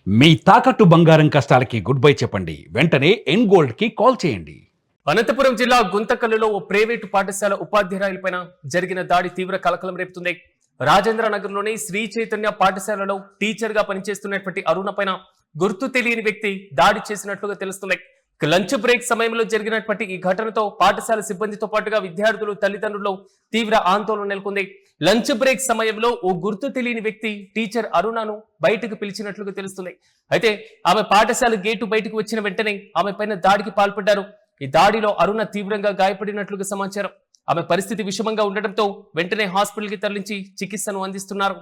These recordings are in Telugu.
మీ తాకట్టు బంగారం కష్టాలకి గుడ్ బై చెప్పండి. వెంటనే ఎన్ గోల్డ్ కి కాల్ చేయండి. అనంతపురం జిల్లా గుంతకల్లులో ఓ ప్రైవేటు పాఠశాల ఉపాధ్యాయులపైన జరిగిన దాడి తీవ్ర కలకలం రేపుతుంది. రాజేంద్ర నగర్లోని శ్రీ చైతన్య పాఠశాలలో టీచర్ గా పనిచేస్తున్నటువంటి అరుణ పైన గుర్తు తెలియని వ్యక్తి దాడి చేసినట్లుగా తెలుస్తుంది. లంచ్ బ్రేక్ సమయంలో జరిగినటువంటి ఈ ఘటనతో పాఠశాల సిబ్బందితో పాటుగా విద్యార్థులు, తల్లిదండ్రులు తీవ్ర ఆందోళన నెలకొంది. లంచ్ బ్రేక్ సమయంలో ఓ గుర్తు తెలియని వ్యక్తి టీచర్ అరుణను బయటకు పిలిచినట్లుగా తెలుస్తుంది. అయితే ఆమె పాఠశాల గేటు బయటకు వచ్చిన వెంటనే ఆమె పైన దాడికి పాల్పడ్డారు. ఈ దాడిలో అరుణ తీవ్రంగా గాయపడినట్లుగా సమాచారం. ఆమె పరిస్థితి విషమంగా ఉండడంతో వెంటనే హాస్పిటల్ కి తరలించి చికిత్సను అందిస్తున్నారు.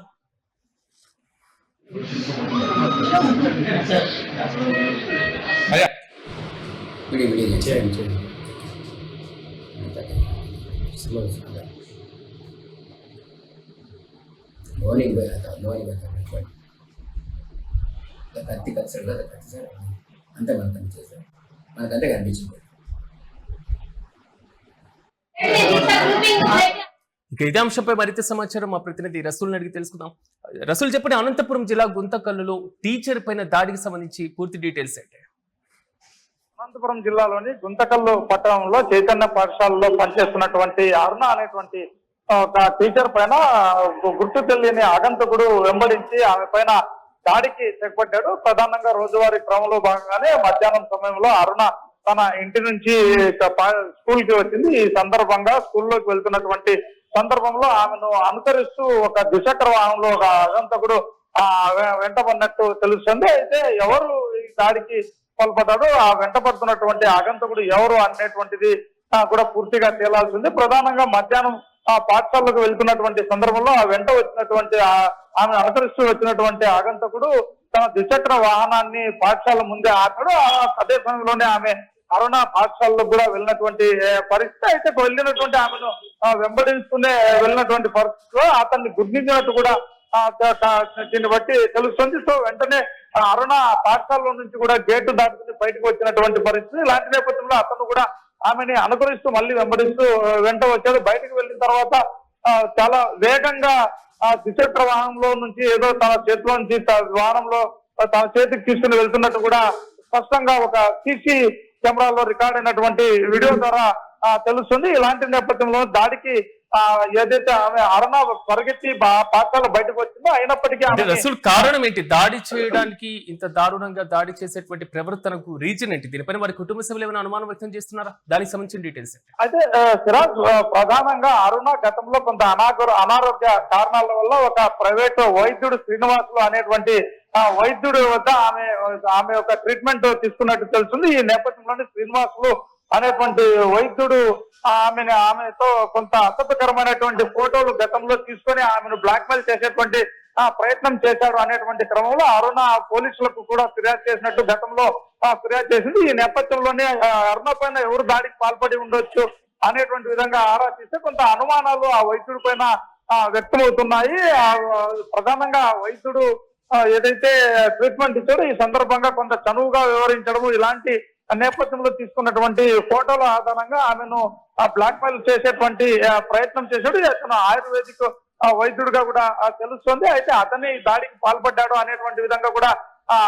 మార్నింగ్ కత్తి కత్తిసాడు కదా, కత్తిసాడు అంతే. మనకు కనిపించేసాడు, మనకంతే కనిపించింది. ఇక ఇదే అంశంపై మరింత సమాచారం మా ప్రతినిధి రసూల్ అడిగి తెలుసుకుందాం. రసూల్ చెప్పండి, అనంతపురం జిల్లా గుంతకల్లులో టీచర్ పైన దాడికి సంబంధించి పూర్తి డీటెయిల్స్ ఏంటి? అనంతపురం జిల్లాలోని గుంతకల్లు పట్టణంలో చైతన్య పాఠశాలలో పనిచేస్తున్నటువంటి అరుణ అనేటువంటి ఒక టీచర్ పైన గుర్తు తెలియని ఆగంతకుడు వెంబడించి ఆమె పైన దాడికి తెగబడ్డాడు. ప్రధానంగా రోజువారీ క్రమంలో భాగంగానే మధ్యాహ్నం సమయంలో అరుణ తన ఇంటి నుంచి స్కూల్ కి వచ్చింది. ఈ సందర్భంగా స్కూల్లోకి వెళ్తున్నటువంటి సందర్భంలో ఆమెను అనుసరిస్తూ ఒక ద్విచక్ర వాహనంలో ఒక ఆగంతకుడు వెంటబడినట్టు తెలుస్తుంది. అయితే ఎవరు ఈ దాడికి పాల్పడ్డాడు, ఆ వెంటబడుతున్నటువంటి ఆగంతకుడు ఎవరు అనేటువంటిది కూడా పూర్తిగా తేలాల్సింది. ప్రధానంగా మధ్యాహ్నం ఆ పాఠశాలకు వెళ్తున్నటువంటి సందర్భంలో ఆ వెంట వచ్చినటువంటి ఆమె అనుసరిస్తూ వచ్చినటువంటి ఆగంతకుడు తన ద్విచక్ర వాహనాన్ని పాఠశాల ముందే ఆపాడు. అదే సమయంలోనే ఆమె అరుణ పాఠశాలలో కూడా వెళ్ళినటువంటి పరిస్థితి. అయితే వెళ్ళినటువంటి ఆమెను వెంబడిస్తూనే వెళ్ళినటువంటి పరిస్థితిలో అతన్ని గుర్తించినట్టు కూడా దీన్ని బట్టి తెలుస్తుంది. సో వెంటనే అరుణ పాఠశాలలో నుంచి కూడా గేటు దాటుకుని బయటకు వచ్చినటువంటి పరిస్థితి. ఇలాంటి నేపథ్యంలో అతను కూడా ఆమెని అనుకరిస్తూ మళ్ళీ వెంబడిస్తూ వెంట వచ్చాడు. బయటకు వెళ్ళిన తర్వాత చాలా వేగంగా ద్విచక్ర వాహనంలో నుంచి ఏదో తన చేతిలో నుంచి వాహనంలో తన చేతికి తీసుకుని వెళ్తున్నట్టు కూడా స్పష్టంగా ఒక సీసీ కెమెరాలో రికార్డ్ అయినటువంటి వీడియో ద్వారా తెలుస్తుంది. ఇలాంటి నేపథ్యంలో దాడికి ఏదైతే ఆమె అరుణ పరిగెత్తి పాఠశాల బయటకు వచ్చిందో అయినప్పటికీ అసలు కారణం ఏంటి? దాడి చేయడానికి ఇంత దారుణంగా దాడి చేసేటువంటి ప్రవర్తనకు రీజన్ ఏంటి? దీనిపైన వారి కుటుంబ సభ్యులు ఏమైనా అనుమానం వ్యక్తం చేస్తున్నారా? దానికి సంబంధించిన డీటెయిల్స్. అయితే సిరాజ్, ప్రధానంగా అరుణ గతంలో కొంత అనారోగ్య కారణాల వల్ల ఒక ప్రైవేట్ వైద్యుడు శ్రీనివాసులు అనేటువంటి వైద్యుడు వద్ద ఆమె ఒక ట్రీట్మెంట్ తీసుకున్నట్టు తెలుస్తుంది. ఈ నేపథ్యంలోనే శ్రీనివాసులు అనేటువంటి వైద్యుడు ఆమెతో కొంత అసభ్యకరమైనటువంటి ఫోటోలు గతంలో తీసుకొని ఆమెను బ్లాక్మెయిల్ చేసేటువంటి ప్రయత్నం చేశారు అనేటువంటి క్రమంలో అరుణ పోలీసులకు కూడా ఫిర్యాదు చేసినట్టు గతంలో ఫిర్యాదు చేసింది. ఈ నేపథ్యంలోనే అరుణ పైన ఎవరు దాడికి పాల్పడి ఉండొచ్చు అనేటువంటి విధంగా ఆరా తీస్తే కొంత అనుమానాలు ఆ వైద్యుడి పైన వ్యక్తమవుతున్నాయి. ప్రధానంగా వైద్యుడు ఏదైతే ట్రీట్మెంట్ ఇచ్చాడో ఈ సందర్భంగా కొంత చనువుగా వ్యవహరించడము, ఇలాంటి నేపథ్యంలో తీసుకున్నటువంటి ఫోటోల ఆధారంగా ఆమెను బ్లాక్మెయిల్ చేసేటువంటి ప్రయత్నం చేశాడు. అతను ఆయుర్వేదిక్ వైద్యుడిగా కూడా తెలుస్తుంది. అయితే అతన్ని దాడికి పాల్పడ్డాడు అనేటువంటి విధంగా కూడా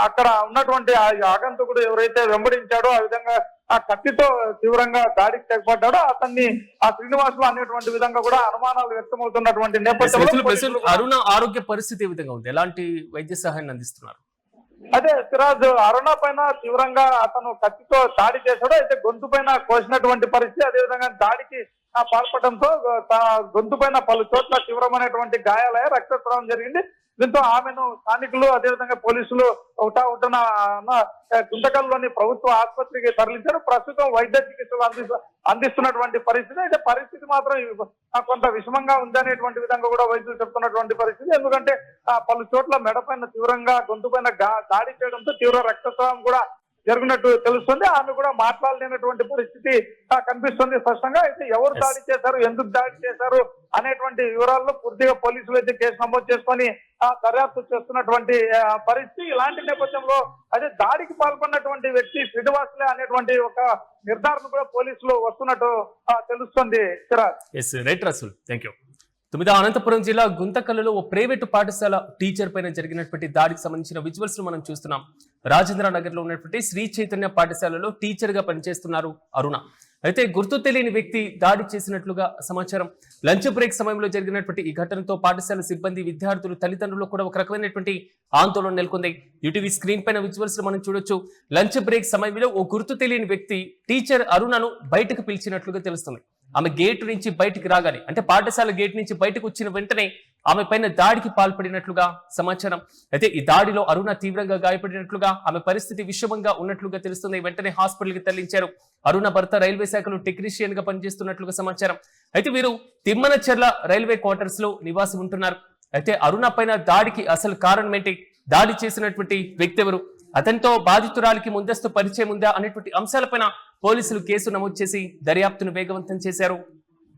అక్కడ ఉన్నటువంటి ఆగంతకుడు ఎవరైతే వెంబడించాడో ఆ విధంగా ఆ కత్తితో తీవ్రంగా దాడికి తెగపడ్డాడో అతన్ని శ్రీనివాసులు అనేటువంటి విధంగా కూడా అనుమానాలు వ్యక్తమవుతున్నటువంటి నేపథ్యంలో అరుణ ఆరోగ్య పరిస్థితి ఏ విధంగా ఉంది? ఎలాంటి వైద్య సహాయాన్ని అందిస్తున్నారు? అదే సిరాజ్, అరుణ పైన తీవ్రంగా అతను కత్తితో దాడి చేశాడు. అయితే గొంతు పైన కోసినటువంటి పరిస్థితి, అదేవిధంగా దాడికి పాల్పడంతో గొంతు పైన పలు చోట్ల తీవ్రమైనటువంటి గాయాలయ్యాయి, రక్తస్రావం జరిగింది. దీంతో ఆమెను స్థానికులు అదేవిధంగా పోలీసులు ఉటన గుంతకల్లోని ప్రభుత్వ ఆసుపత్రికి తరలించారు. ప్రస్తుతం వైద్య చికిత్సలు అందిస్తున్నటువంటి పరిస్థితి. అయితే పరిస్థితి మాత్రం కొంత విషమంగా ఉందనేటువంటి విధంగా కూడా వైద్యులు చెప్తున్నటువంటి పరిస్థితి. ఎందుకంటే పలు చోట్ల మెడపైన తీవ్రంగా గొంతు పైన దాడి చేయడంతో తీవ్ర రక్తస్రావం కూడా జరిగినట్టు తెలుస్తుంది. ఆమె కూడా మాట్లాడలేనటువంటి పరిస్థితి కనిపిస్తుంది స్పష్టంగా. అయితే ఎవరు దాడి చేశారు, ఎందుకు దాడి చేశారు అనేటువంటి వివరాల్లో పూర్తిగా పోలీసులు అయితే కేసు నమోదు చేసుకొని దర్యాప్తు చేస్తున్నటువంటి పరిస్థితి. ఇలాంటి నేపథ్యంలో అదే దాడికి పాల్గొన్నటువంటి వ్యక్తి శ్రీనివాసులే అనేటువంటి ఒక నిర్ధారణ కూడా పోలీసులు వస్తున్నట్టు తెలుస్తుంది. Right Rasool, thank you. Anantapuram జిల్లా గుంతకల్లులో ఓ ప్రైవేటు పాఠశాల టీచర్ పైన జరిగినటువంటి దాడికి సంబంధించిన విజువల్స్ ను మనం చూస్తున్నాం. రాజేంద్ర నగర్ లో ఉన్నటువంటి శ్రీ చైతన్య పాఠశాలలో టీచర్ గా పనిచేస్తున్నారు అరుణ. అయితే గుర్తు తెలియని వ్యక్తి దాడి చేసినట్లుగా సమాచారం. లంచ్ బ్రేక్ సమయంలో జరిగినటువంటి ఈ ఘటనతో పాఠశాల సిబ్బంది, విద్యార్థులు, తల్లిదండ్రులు కూడా ఒక రకమైనటువంటి ఆందోళన నెలకొంది. యూటీవీ స్క్రీన్ పైన విజువల్స్ మనం చూడొచ్చు. లంచ్ బ్రేక్ సమయంలో ఓ గుర్తు తెలియని వ్యక్తి టీచర్ అరుణను బయటకు పిలిచినట్లుగా తెలుస్తుంది. ఆమె గేటు నుంచి బయటికి రాగానే, అంటే పాఠశాల గేట్ నుంచి బయటకు వచ్చిన వెంటనే ఆమె పైన దాడికి పాల్పడినట్లుగా సమాచారం. అయితే ఈ దాడిలో అరుణ తీవ్రంగా గాయపడినట్లుగా, ఆమె పరిస్థితి విషమంగా ఉన్నట్లుగా తెలుస్తుంది. వెంటనే హాస్పిటల్ కి తరలించారు. అరుణ భర్త రైల్వే శాఖలో టెక్నీషియన్ గా పనిచేస్తున్నట్లుగా సమాచారం. అయితే వీరు తిమ్మనచెర్ల రైల్వే క్వార్టర్స్ లో నివాసం ఉంటున్నారు. అయితే అరుణ పైన దాడికి అసలు కారణం ఏంటి, దాడి చేసినటువంటి వ్యక్తి ఎవరు, అతనితో బాధితురాలికి ముందస్తు పరిచయం ఉందా అనేటువంటి అంశాలపైన పోలీసులు కేసు నమోదు చేసి దర్యాప్తును వేగవంతం చేశారు.